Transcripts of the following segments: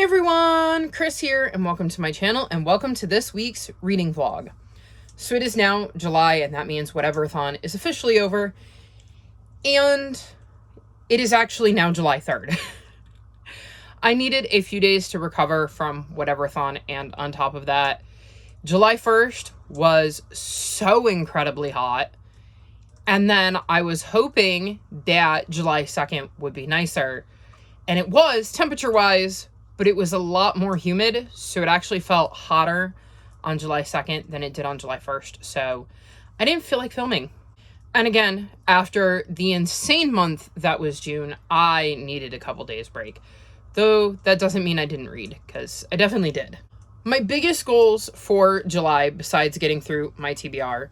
everyone, Chris here, and welcome to my channel, and welcome to this week's reading vlog. So it is now July, and that means Whatever-thon is officially over, and it is actually now July 3rd. I needed a few days to recover from Whatever-thon, and on top of that, July 1st was so incredibly hot, and then I was hoping that July 2nd would be nicer, and it was temperature-wise, but it was a lot more humid, so it actually felt hotter on July 2nd than it did on July 1st, so I didn't feel like filming. And again, after the insane month that was June, I needed a couple days break. Though that doesn't mean I didn't read, because I definitely did. My biggest goals for July, besides getting through my TBR,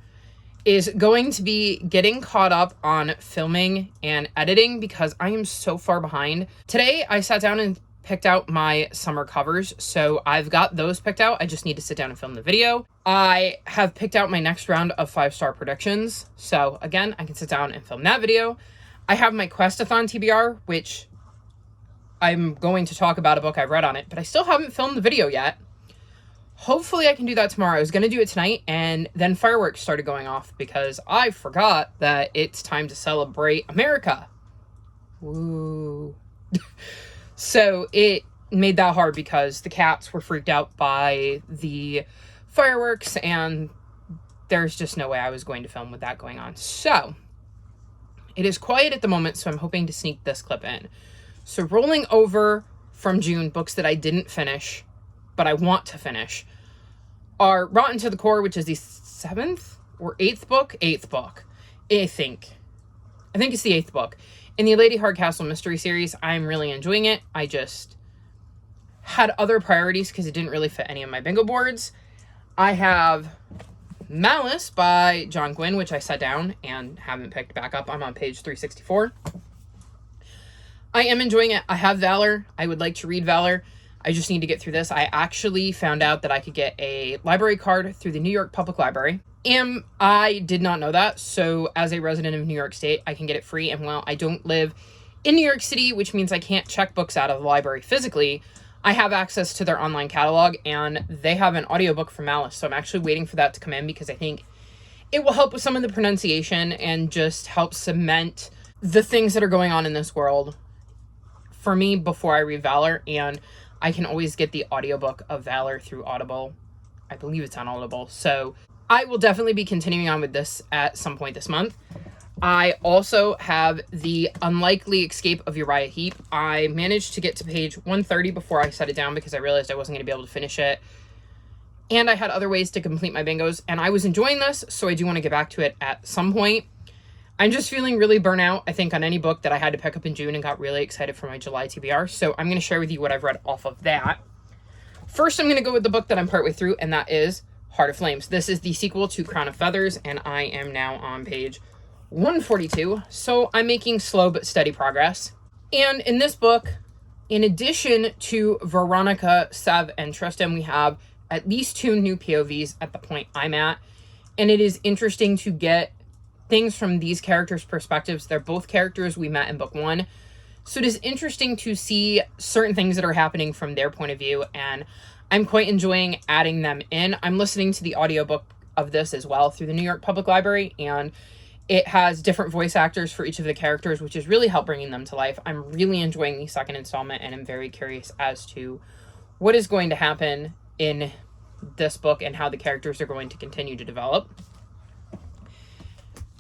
is going to be getting caught up on filming and editing because I am so far behind. Today, I sat down and picked out my summer covers, so I've got those picked out. I just need to sit down and film the video. I have picked out my next round of 5-star predictions, so again, I can sit down and film that video. I have my Questathon TBR, which I'm going to talk about a book I've read on it, but I still haven't filmed the video yet. Hopefully I can do that tomorrow. I was going to do it tonight, and then fireworks started going off because I forgot that it's time to celebrate America. Woo. So it made that hard because the cats were freaked out by the fireworks, and there's just no way I was going to film with that going on. So it is quiet at the moment, so I'm hoping to sneak this clip in. So rolling over from June, books that I didn't finish, but I want to finish, are Rotten to the Core, which is the 7th or 8th book? 8th book, I think it's the 8th book. In the Lady Hardcastle mystery series, I'm really enjoying it. I just had other priorities because it didn't really fit any of my bingo boards. I have Malice by John Gwynne, which I set down and haven't picked back up. I'm on page 364. I am enjoying it. I have Valor. I would like to read Valor. I just need to get through this. I actually found out that I could get a library card through the New York Public Library. And I did not know that. So as a resident of New York State, I can get it free. And while I don't live in New York City, which means I can't check books out of the library physically, I have access to their online catalog, and they have an audiobook for Malice. So I'm actually waiting for that to come in because I think it will help with some of the pronunciation and just help cement the things that are going on in this world for me before I read Valor. And I can always get the audiobook of Valor through Audible. I believe it's on Audible. So I will definitely be continuing on with this at some point this month. I also have The Unlikely Escape of Uriah Heep. I managed to get to page 130 before I set it down because I realized I wasn't going to be able to finish it. And I had other ways to complete my bingos, and I was enjoying this, so I do want to get back to it at some point. I'm just feeling really burnt out, I think, on any book that I had to pick up in June and got really excited for my July TBR. So I'm going to share with you what I've read off of that. First, I'm going to go with the book that I'm partway through, and that is Heart of Flames. This is the sequel to Crown of Feathers, and I am now on page 142. So I'm making slow but steady progress. And in this book, in addition to Veronica, Sev, and Tristan, we have at least 2 new POVs at the point I'm at. And it is interesting to get things from these characters' perspectives. They're both characters we met in book 1. So it is interesting to see certain things that are happening from their point of view, and I'm quite enjoying adding them in. I'm listening to the audiobook of this as well through the New York Public Library, and it has different voice actors for each of the characters, which has really helped bringing them to life. I'm really enjoying the second installment, and I'm very curious as to what is going to happen in this book and how the characters are going to continue to develop.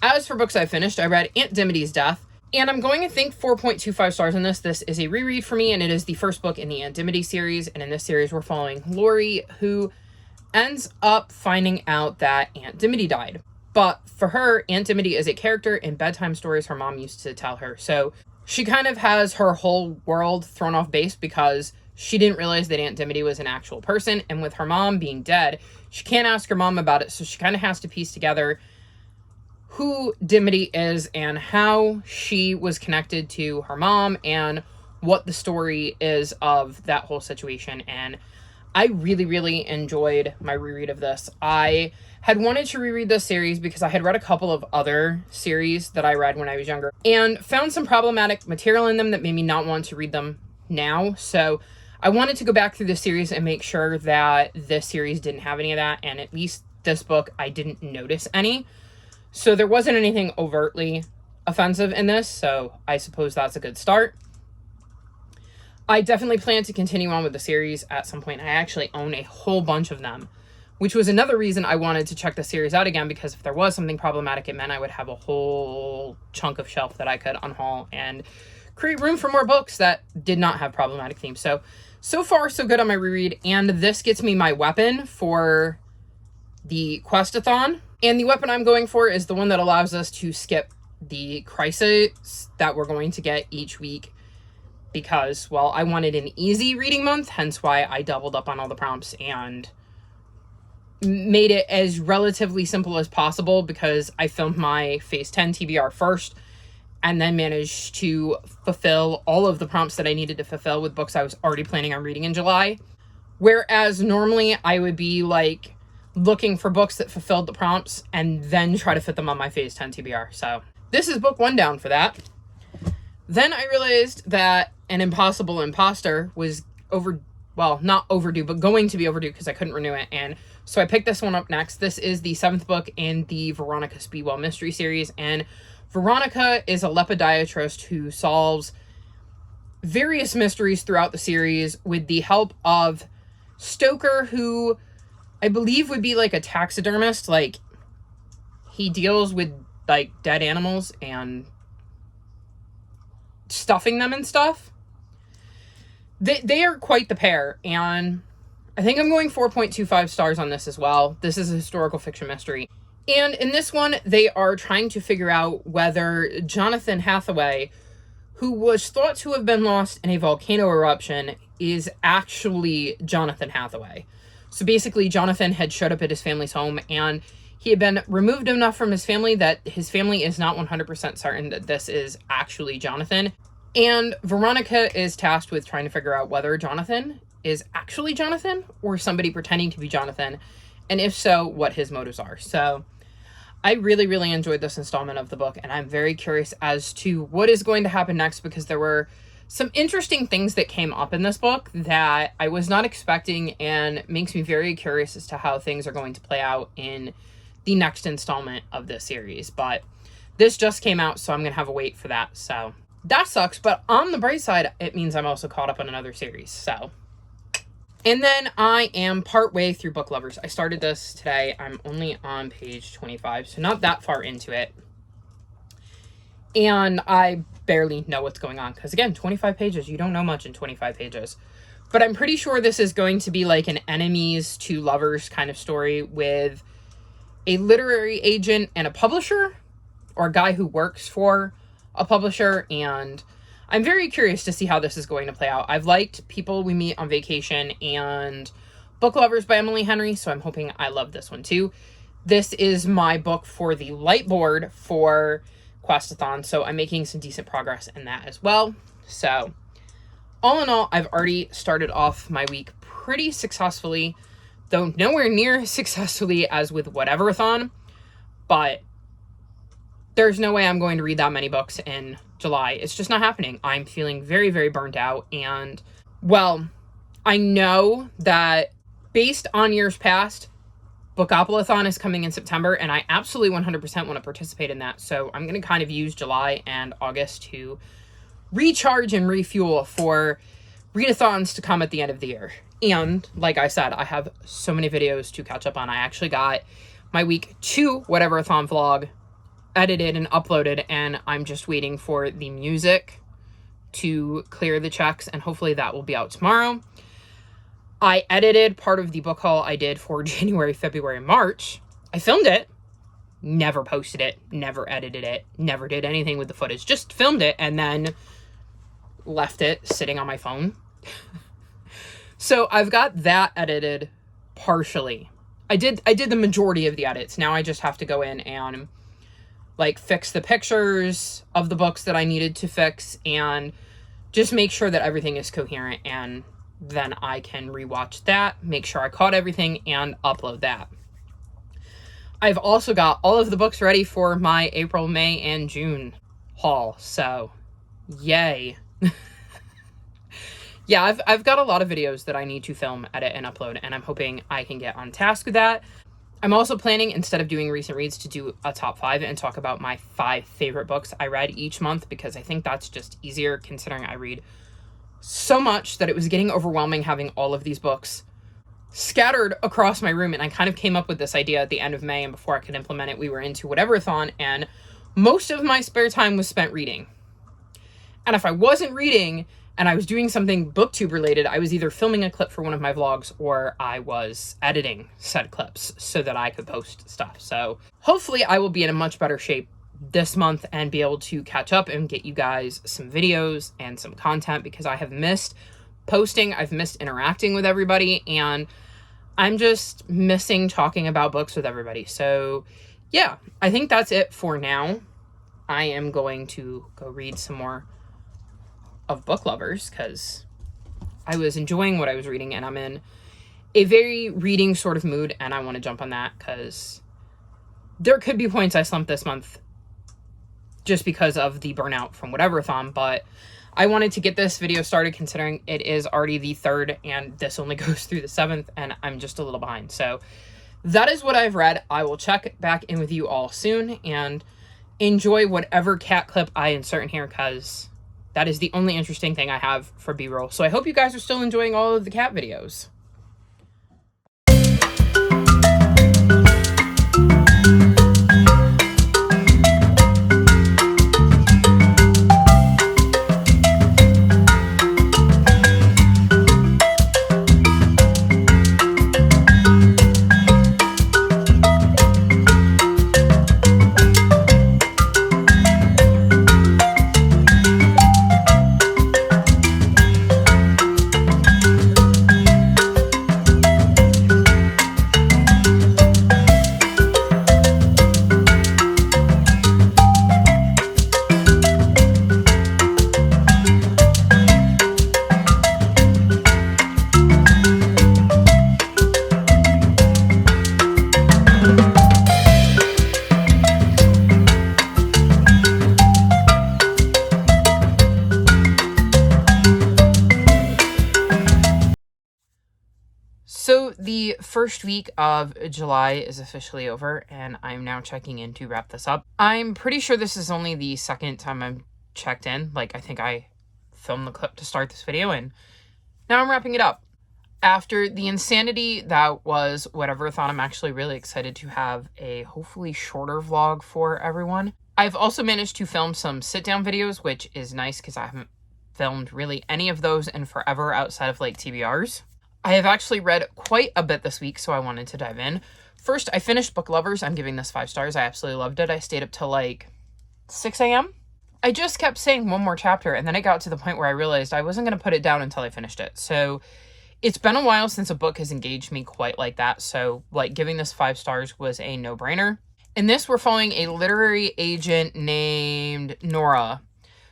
As for books I finished, I read Aunt Dimity's Death, and I'm going to think 4.25 stars on this. This is a reread for me, and it is the first book in the Aunt Dimity series, and in this series we're following Lori, who ends up finding out that Aunt Dimity died. But for her, Aunt Dimity is a character in bedtime stories her mom used to tell her, so she kind of has her whole world thrown off base because she didn't realize that Aunt Dimity was an actual person, and with her mom being dead, she can't ask her mom about it, so she kind of has to piece together who Dimity is and how she was connected to her mom and what the story is of that whole situation. And I really, really enjoyed my reread of this. I had wanted to reread this series because I had read a couple of other series that I read when I was younger and found some problematic material in them that made me not want to read them now. So I wanted to go back through the series and make sure that this series didn't have any of that, and at least this book, I didn't notice any. So there wasn't anything overtly offensive in this, so I suppose that's a good start. I definitely plan to continue on with the series at some point. I actually own a whole bunch of them, which was another reason I wanted to check the series out again, because if there was something problematic, it meant I would have a whole chunk of shelf that I could unhaul and create room for more books that did not have problematic themes. So far, so good on my reread, and this gets me my weapon for the Questathon. And the weapon I'm going for is the one that allows us to skip the crisis that we're going to get each week, because, well, I wanted an easy reading month, hence why I doubled up on all the prompts and made it as relatively simple as possible, because I filmed my Phase 10 TBR first and then managed to fulfill all of the prompts that I needed to fulfill with books I was already planning on reading in July. Whereas normally I would be like looking for books that fulfilled the prompts and then try to fit them on my Phase 10 TBR. So this is book 1 down for that. Then I realized that An Impossible Imposter was not overdue, but going to be overdue because I couldn't renew it. And so I picked this one up next. This is the 7th book in the Veronica Speedwell mystery series. And Veronica is a lepidologist who solves various mysteries throughout the series with the help of Stoker, who I believe would be like a taxidermist. Like, he deals with like dead animals and stuffing them and stuff. They are quite the pair, and I think I'm going 4.25 stars on this as well. This is a historical fiction mystery. And in this one, they are trying to figure out whether Jonathan Hathaway, who was thought to have been lost in a volcano eruption, is actually Jonathan Hathaway. So basically, Jonathan had showed up at his family's home, and he had been removed enough from his family that his family is not 100% certain that this is actually Jonathan. And Veronica is tasked with trying to figure out whether Jonathan is actually Jonathan or somebody pretending to be Jonathan, and if so, what his motives are. So I really, really enjoyed this installment of the book, and I'm very curious as to what is going to happen next, because there were some interesting things that came up in this book that I was not expecting, and makes me very curious as to how things are going to play out in the next installment of this series. But this just came out, so I'm going to have a wait for that. So that sucks, but on the bright side, it means I'm also caught up on another series. So, and then I am partway through Book Lovers. I started this today. I'm only on page 25, so not that far into it. And I barely know what's going on, because again, 25 pages, you don't know much in 25 pages. But I'm pretty sure this is going to be like an enemies to lovers kind of story with a literary agent and a publisher, or a guy who works for a publisher, and I'm very curious to see how this is going to play out. I've liked People We Meet on Vacation and Book Lovers by Emily Henry, so I'm hoping I love this one too. This is my book for the light board for Questathon, so I'm making some decent progress in that as well. So all in all, I've already started off my week pretty successfully, though nowhere near as successfully as with Whatever-a-thon, but there's no way I'm going to read that many books in July. It's just not happening. I'm feeling very, very burnt out. And, well, I know that based on years past, Bookopoly-a-thon is coming in September, and I absolutely 100% want to participate in that. So I'm going to kind of use July and August to recharge and refuel for readathons to come at the end of the year. And, like I said, I have so many videos to catch up on. I actually got my week 2 Whatever-a-thon vlog edited and uploaded, and I'm just waiting for the music to clear the checks, and hopefully that will be out tomorrow. I edited part of the book haul I did for January, February, March. I filmed it, never posted it, never edited it, never did anything with the footage, just filmed it and then left it sitting on my phone. So I've got that edited partially. I did the majority of the edits. Now I just have to go in and like fix the pictures of the books that I needed to fix and just make sure that everything is coherent, and then I can rewatch that, make sure I caught everything, and upload that. I've also got all of the books ready for my April, May, and June haul, so yay. yeah, I've got a lot of videos that I need to film, edit, and upload, and I'm hoping I can get on task with that. I'm also planning, instead of doing recent reads, to do a top 5 and talk about my 5 favorite books I read each month, because I think that's just easier, considering I read so much that it was getting overwhelming having all of these books scattered across my room. And I kind of came up with this idea at the end of May, and before I could implement it, we were into Whatever-a-thon, and most of my spare time was spent reading. And if I wasn't reading and I was doing something booktube related, I was either filming a clip for one of my vlogs or I was editing said clips so that I could post stuff. So hopefully I will be in a much better shape this month and be able to catch up and get you guys some videos and some content, because I have missed posting, I've missed interacting with everybody, and I'm just missing talking about books with everybody. So yeah, I think that's it for now. I am going to go read some more of Book Lovers, because I was enjoying what I was reading, and I'm in a very reading sort of mood, and I want to jump on that, because there could be points I slumped this month just because of the burnout from Whatever-a-thon, but I wanted to get this video started considering it is already the 3rd and this only goes through the 7th, and I'm just a little behind. So that is what I've read. I will check back in with you all soon and enjoy whatever cat clip I insert in here, because that is the only interesting thing I have for B-roll. So I hope you guys are still enjoying all of the cat videos. So the first week of July is officially over, and I'm now checking in to wrap this up. I'm pretty sure this is only the second time I'm checked in. Like, I think I filmed the clip to start this video, and now I'm wrapping it up. After the insanity that was Whatever-a-thon, I'm actually really excited to have a hopefully shorter vlog for everyone. I've also managed to film some sit-down videos, which is nice because I haven't filmed really any of those in forever outside of like TBRs. I have actually read quite a bit this week, so I wanted to dive in. First, I finished Book Lovers. I'm giving this 5 stars. I absolutely loved it. I stayed up till like 6 a.m. I just kept saying one more chapter, and then it got to the point where I realized I wasn't going to put it down until I finished it. So it's been a while since a book has engaged me quite like that, so like giving this 5 stars was a no-brainer. In this, we're following a literary agent named Nora,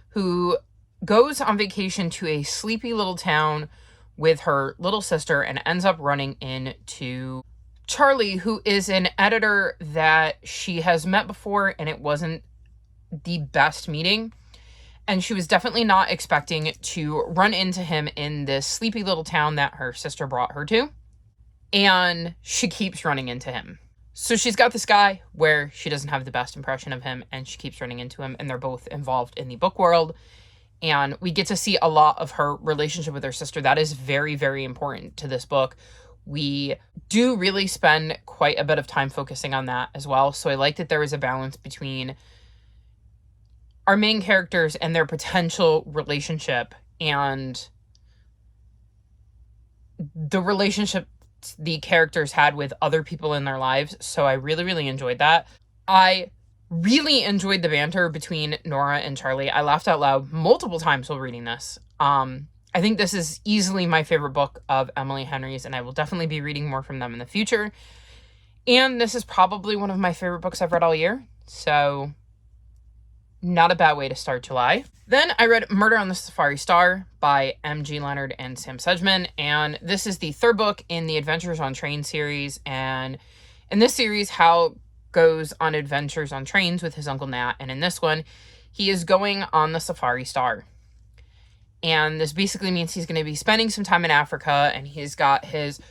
who goes on vacation to a sleepy little town with her little sister and ends up running into Charlie, who is an editor that she has met before, and it wasn't the best meeting. And she was definitely not expecting to run into him in this sleepy little town that her sister brought her to. And she keeps running into him. So she's got this guy where she doesn't have the best impression of him, and she keeps running into him, and they're both involved in the book world. And we get to see a lot of her relationship with her sister. That is very, very important to this book. We do really spend quite a bit of time focusing on that as well. So I like that there is a balance between our main characters and their potential relationship and the relationship the characters had with other people in their lives. So I really, really enjoyed that. I really enjoyed the banter between Nora and Charlie. I laughed out loud multiple times while reading this. I think this is easily my favorite book of Emily Henry's, and I will definitely be reading more from them in the future. And this is probably one of my favorite books I've read all year, so not a bad way to start July. Then I read Murder on the Safari Star by M.G. Leonard and Sam Sedgman, and this is the 3rd book in the Adventures on Train series. And in this series, Hal goes on adventures on trains with his Uncle Nat, and in this one, he is going on the Safari Star. And this basically means he's going to be spending some time in Africa, and he's got his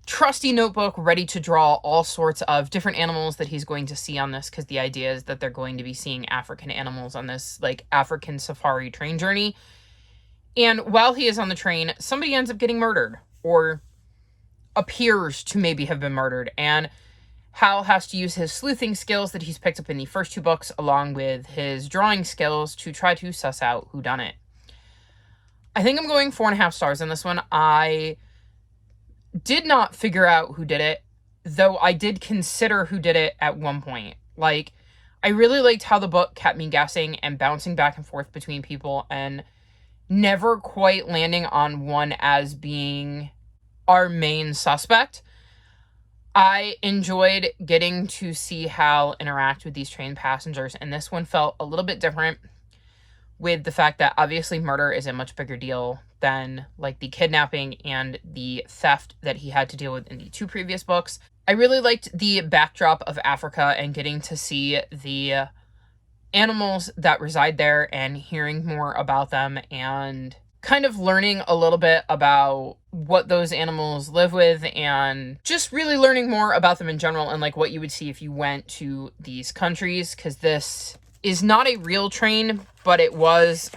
trusty notebook ready to draw all sorts of different animals that he's going to see on this, because the idea is that they're going to be seeing African animals on this like African safari train journey. And while he is on the train, somebody ends up getting murdered, or appears to maybe have been murdered, and Hal has to use his sleuthing skills that he's picked up in the first 2 books along with his drawing skills to try to suss out who done it. I think I'm going 4.5 stars on this one. I did not figure out who did it, though I did consider who did it at one point. Like, I really liked how the book kept me guessing and bouncing back and forth between people and never quite landing on one as being our main suspect. I enjoyed getting to see Hal interact with these train passengers, and this one felt a little bit different, with the fact that obviously murder is a much bigger deal than like the kidnapping and the theft that he had to deal with in the 2 previous books. I really liked the backdrop of Africa and getting to see the animals that reside there and hearing more about them and kind of learning a little bit about what those animals live with, and just really learning more about them in general and like what you would see if you went to these countries, because this is not a real train, but it was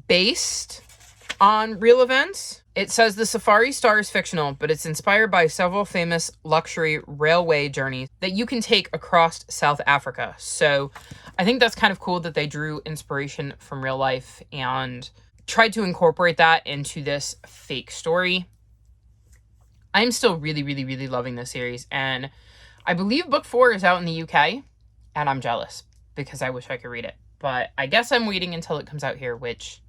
based on real events. It says the Safari Star is fictional, but it's inspired by several famous luxury railway journeys that you can take across South Africa. So I think that's kind of cool that they drew inspiration from real life and tried to incorporate that into this fake story. I'm still really, really, really loving this series, and I believe book 4 is out in the UK. And I'm jealous because I wish I could read it. But I guess I'm waiting until it comes out here, which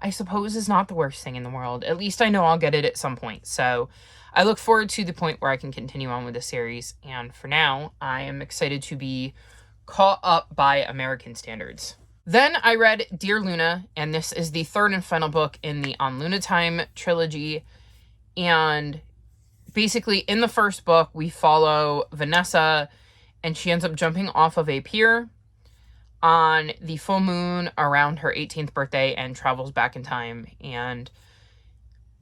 I suppose is not the worst thing in the world. At least I know I'll get it at some point. So I look forward to the point where I can continue on with the series. And for now, I am excited to be caught up by American standards. Then I read Dear Luna, and this is the 3rd and final book in the On Luna Time trilogy. And basically in the first book, we follow Vanessa, and she ends up jumping off of a pier on the full moon around her 18th birthday and travels back in time. And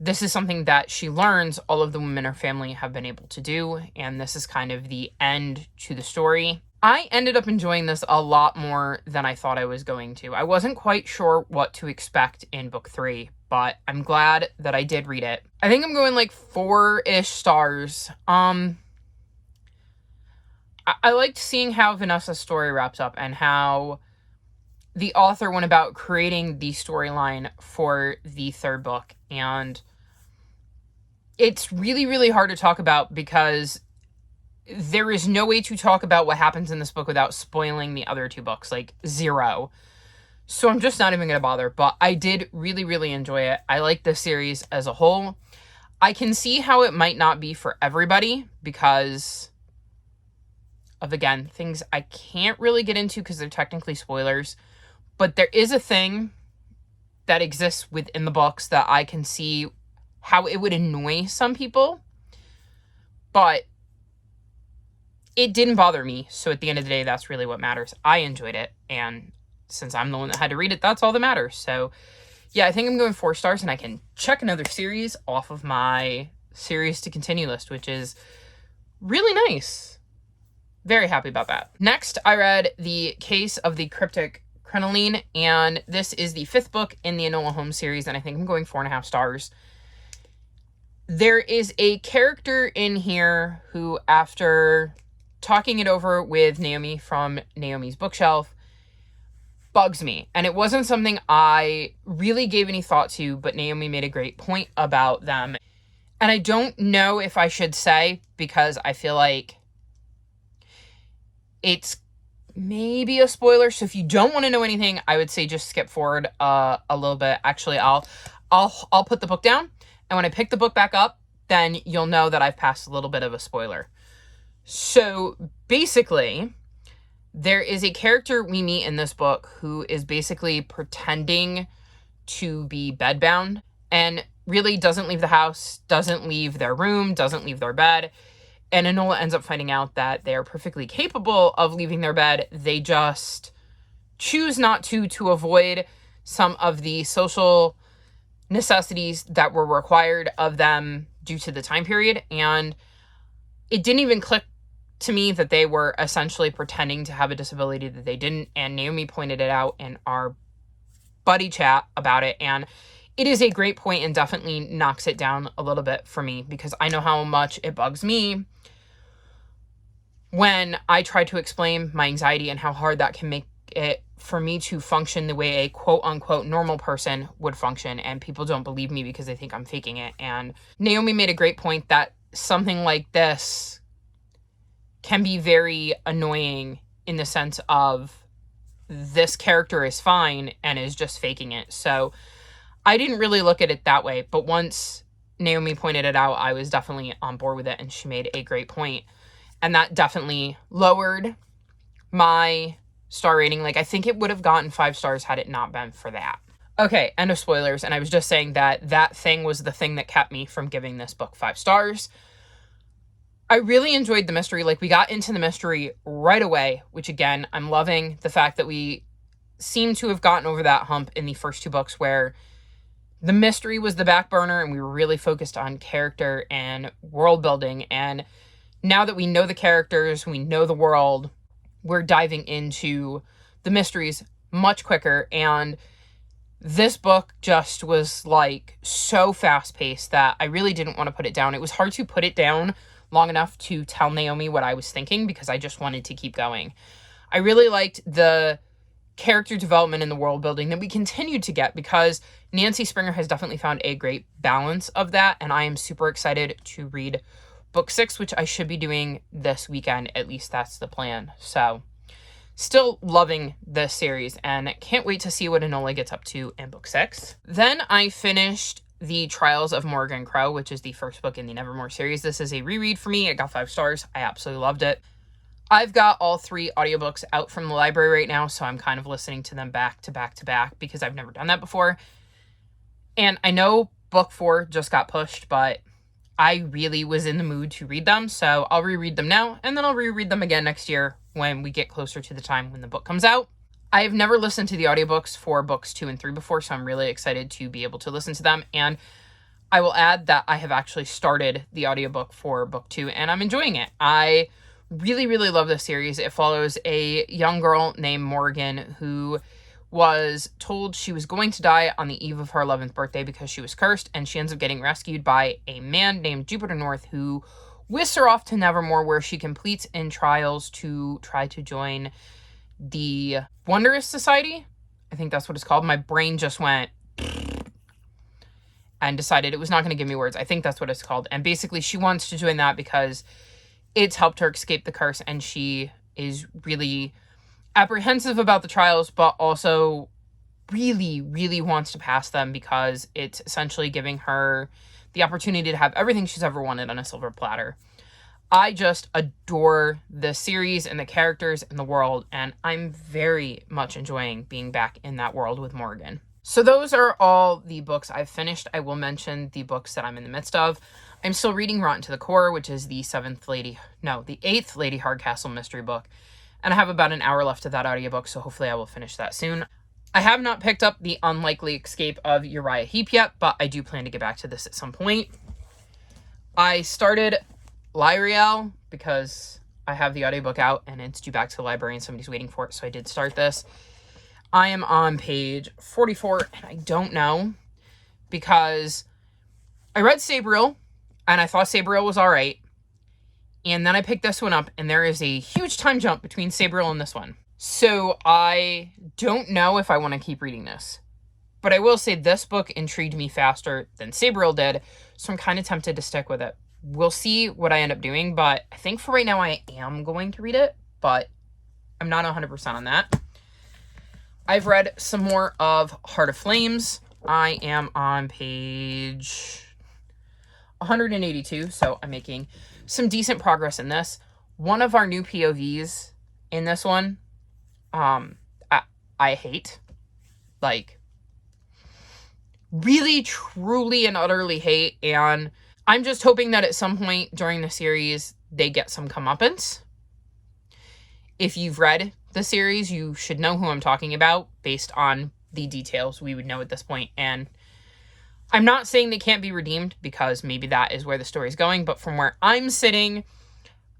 this is something that she learns all of the women in her family have been able to do. And this is kind of the end to the story. I ended up enjoying this a lot more than I thought I was going to. I wasn't quite sure what to expect in book 3, but I'm glad that I did read it. I think I'm going like 4-ish stars. I liked seeing how Vanessa's story wraps up and how the author went about creating the storyline for the 3rd book. And it's really, really hard to talk about because there is no way to talk about what happens in this book without spoiling the other 2 books, like 0. So I'm just not even going to bother. But I did really, really enjoy it. I like the series as a whole. I can see how it might not be for everybody because of, again, things I can't really get into because they're technically spoilers. But there is a thing that exists within the books that I can see how it would annoy some people. But it didn't bother me. So at the end of the day, that's really what matters. I enjoyed it. And since I'm the one that had to read it, that's all that matters. So yeah, I think I'm going 4 stars, and I can check another series off of my series to continue list, which is really nice. Very happy about that. Next, I read The Case of the Cryptic Crinoline, and this is the 5th book in the Enola Holmes series, and I think I'm going 4.5 stars. There is a character in here who, after talking it over with Naomi from Naomi's bookshelf, bugs me. And it wasn't something I really gave any thought to, but Naomi made a great point about them. And I don't know if I should say, because I feel like it's maybe a spoiler. So if you don't want to know anything, I would say just skip forward a little bit. Actually, I'll put the book down, and when I pick the book back up, then you'll know that I've passed a little bit of a spoiler. So basically, there is a character we meet in this book who is basically pretending to be bedbound and really doesn't leave the house, doesn't leave their room, doesn't leave their bed. And Enola ends up finding out that they're perfectly capable of leaving their bed. They just choose not to avoid some of the social necessities that were required of them due to the time period. And it didn't even click to me that they were essentially pretending to have a disability that they didn't. And Naomi pointed it out in our buddy chat about it. And it is a great point and definitely knocks it down a little bit for me, because I know how much it bugs me when I try to explain my anxiety and how hard that can make it for me to function the way a quote unquote normal person would function. And people don't believe me because they think I'm faking it. And Naomi made a great point that something like this can be very annoying in the sense of this character is fine and is just faking it. So I didn't really look at it that way, but once Naomi pointed it out, I was definitely on board with it, and she made a great point. And that definitely lowered my star rating. Like, I think it would have gotten 5 stars had it not been for that. Okay, end of spoilers. And I was just saying that thing was the thing that kept me from giving this book 5 stars. I really enjoyed the mystery. Like, we got into the mystery right away, which again, I'm loving the fact that we seem to have gotten over that hump in the first 2 books where the mystery was the back burner and we were really focused on character and world building. And now that we know the characters, we know the world, we're diving into the mysteries much quicker. And this book just was like so fast paced that I really didn't want to put it down. It was hard to put it down long enough to tell Naomi what I was thinking because I just wanted to keep going. I really liked the character development and the world building that we continued to get because Nancy Springer has definitely found a great balance of that. And I am super excited to read book 6, which I should be doing this weekend. At least that's the plan. So still loving this series and can't wait to see what Enola gets up to in book 6. Then I finished The Trials of Morgan Crow, which is the first book in the Nevermore series. This is a reread for me. It got 5 stars. I absolutely loved it. I've got all 3 audiobooks out from the library right now, so I'm kind of listening to them back to back to back because I've never done that before. And I know book 4 just got pushed, but I really was in the mood to read them, so I'll reread them now, and then I'll reread them again next year when we get closer to the time when the book comes out. I have never listened to the audiobooks for books 2 and 3 before, so I'm really excited to be able to listen to them. And I will add that I have actually started the audiobook for book 2, and I'm enjoying it. I really, really love this series. It follows a young girl named Morgan who was told she was going to die on the eve of her 11th birthday because she was cursed, and she ends up getting rescued by a man named Jupiter North who whisks her off to Nevermore, where she completes in trials to try to join the Wondrous Society. I think that's what it's called. My brain just went and decided it was not going to give me words. I think that's what it's called. And basically she wants to join that because it's helped her escape the curse, and she is really apprehensive about the trials, but also really, really wants to pass them because it's essentially giving her the opportunity to have everything she's ever wanted on a silver platter. I just adore the series and the characters and the world, and I'm very much enjoying being back in that world with Morgan. So those are all the books I've finished. I will mention the books that I'm in the midst of. I'm still reading Rotten to the Core, which is the 8th Lady Hardcastle mystery book. And I have about an hour left of that audiobook, so hopefully I will finish that soon. I have not picked up The Unlikely Escape of Uriah Heep yet, but I do plan to get back to this at some point. I started Lyriel because I have the audiobook out and it's due back to the library and somebody's waiting for it, so I did start this. I am on page 44, and I don't know because I read Sabriel, and I thought Sabriel was all right. And then I picked this one up, and there is a huge time jump between Sabriel and this one. So I don't know if I want to keep reading this. But I will say this book intrigued me faster than Sabriel did, so I'm kind of tempted to stick with it. We'll see what I end up doing, but I think for right now I am going to read it, but I'm not 100% on that. I've read some more of Heart of Flames. I am on page 182, so I'm making some decent progress in this. One of our new POVs in this one, I hate. Like, really, truly, and utterly hate, and I'm just hoping that at some point during the series, they get some comeuppance. If you've read the series, you should know who I'm talking about based on the details, we would know at this point. And I'm not saying they can't be redeemed, because maybe that is where the story's going, but from where I'm sitting,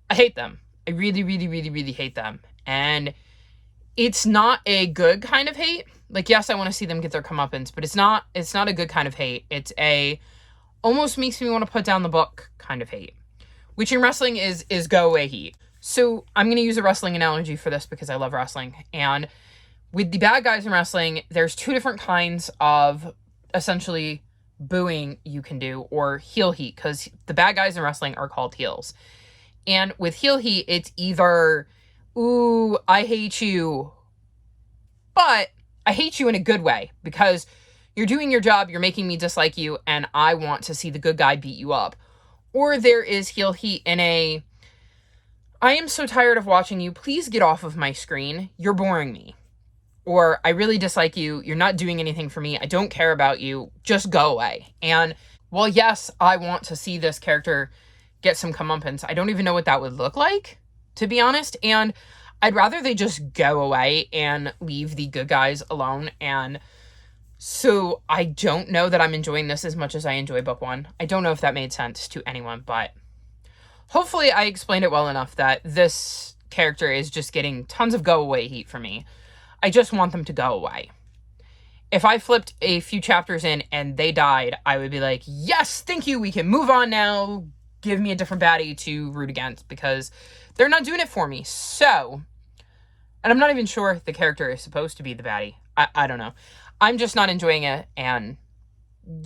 I hate them. I really, really, really, really hate them. And it's not a good kind of hate. Like, yes, I want to see them get their comeuppance, but it's not a good kind of hate. It's almost makes me want to put down the book kind of hate, which in wrestling is go away heat. So I'm going to use a wrestling analogy for this because I love wrestling. And with the bad guys in wrestling, there's two different kinds of essentially booing you can do, or heel heat, because the bad guys in wrestling are called heels. And with heel heat, it's either, ooh, I hate you, but I hate you in a good way because you're doing your job, you're making me dislike you, and I want to see the good guy beat you up. Or there is heel heat in a, I am so tired of watching you, please get off of my screen, you're boring me. Or I really dislike you, you're not doing anything for me, I don't care about you, just go away. And while yes, I want to see this character get some comeuppance, I don't even know what that would look like, to be honest. And I'd rather they just go away and leave the good guys alone. And so I don't know that I'm enjoying this as much as I enjoy book one. I don't know if that made sense to anyone, but hopefully I explained it well enough that this character is just getting tons of go away heat for me. I just want them to go away. If I flipped a few chapters in and they died, I would be like, yes, thank you, we can move on now. Give me a different baddie to root against, because they're not doing it for me. So, and I'm not even sure the character is supposed to be the baddie. I don't know. I'm just not enjoying it, and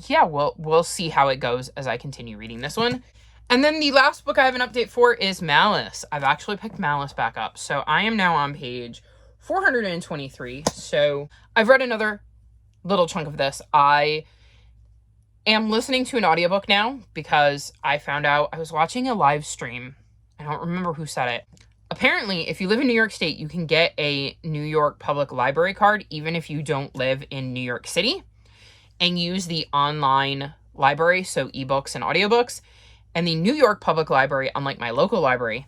yeah, we'll see how it goes as I continue reading this one. And then the last book I have an update for is Malice. I've actually picked Malice back up. So I am now on page 423. So I've read another little chunk of this. I am listening to an audiobook now because I found out I was watching a live stream. I don't remember who said it. Apparently, if you live in New York State, you can get a New York Public Library card, even if you don't live in New York City, and use the online library, so ebooks and audiobooks. And the New York Public Library, unlike my local library,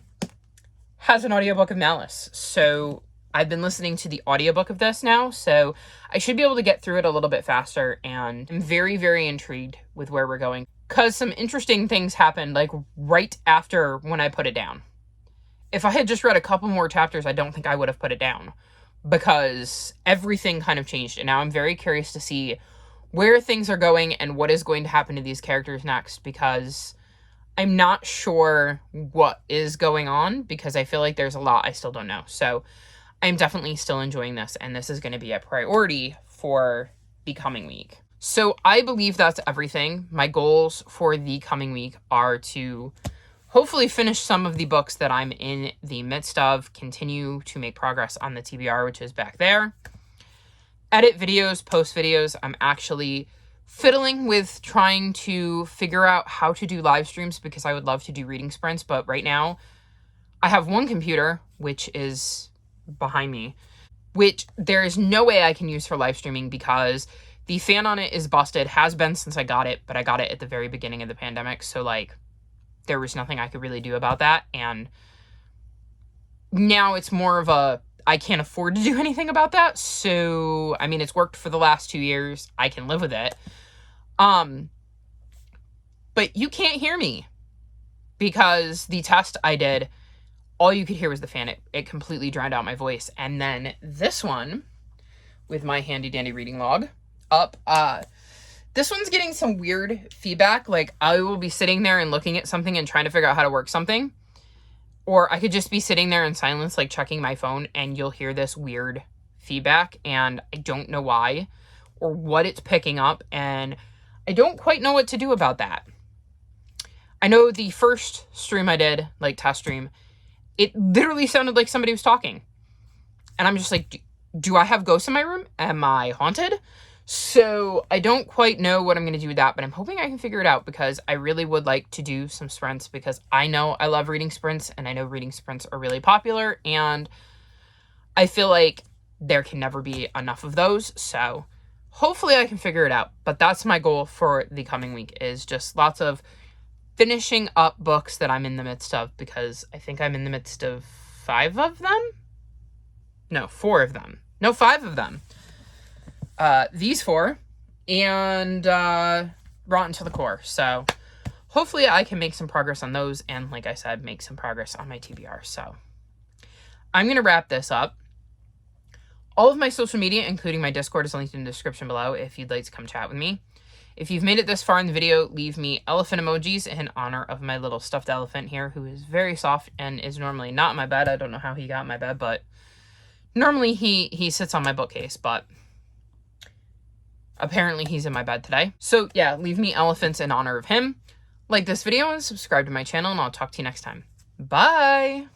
has an audiobook of Malice. So I've been listening to the audiobook of this now, so I should be able to get through it a little bit faster, and I'm very, very intrigued with where we're going, because some interesting things happened, like, right after when I put it down. If I had just read a couple more chapters, I don't think I would have put it down, because everything kind of changed, and now I'm very curious to see where things are going and what is going to happen to these characters next, because I'm not sure what is going on, because I feel like there's a lot I still don't know. So I'm definitely still enjoying this, and this is going to be a priority for the coming week. So I believe that's everything. My goals for the coming week are to hopefully finish some of the books that I'm in the midst of, continue to make progress on the TBR, which is back there, edit videos, post videos. I'm actually fiddling with trying to figure out how to do live streams, because I would love to do reading sprints, but right now I have one computer, which is behind me, which there is no way I can use for live streaming because the fan on it is busted, has been since I got it, but I got it at the very beginning of the pandemic, so like there was nothing I could really do about that. And now it's more of a, I can't afford to do anything about that. So, I mean, it's worked for the last 2 years. I can live with it. But you can't hear me, because the test I did, all you could hear was the fan. It completely drowned out my voice. And then this one, with my handy dandy reading log up, this one's getting some weird feedback. Like, I will be sitting there and looking at something and trying to figure out how to work something. Or I could just be sitting there in silence, like checking my phone, and you'll hear this weird feedback, and I don't know why or what it's picking up, and I don't quite know what to do about that. I know the first stream I did, like test stream, it literally sounded like somebody was talking. And I'm just like, do I have ghosts in my room? Am I haunted? So I don't quite know what I'm going to do with that, but I'm hoping I can figure it out, because I really would like to do some sprints, because I know I love reading sprints, and I know reading sprints are really popular, and I feel like there can never be enough of those. So hopefully I can figure it out, but that's my goal for the coming week, is just lots of finishing up books that I'm in the midst of, because I think I'm in the midst of 5 of them. No, 4 of them. No, 5 of them. these four, and Rotten to the Core. So hopefully I can make some progress on those, and like I said, make some progress on my TBR. So I'm going to wrap this up. All of my social media, including my Discord, is linked in the description below if you'd like to come chat with me. If you've made it this far in the video, leave me elephant emojis in honor of my little stuffed elephant here, who is very soft and is normally not in my bed. I don't know how he got in my bed, but normally he sits on my bookcase, but apparently he's in my bed today. So yeah, leave me elephants in honor of him. Like this video and subscribe to my channel, and I'll talk to you next time. Bye!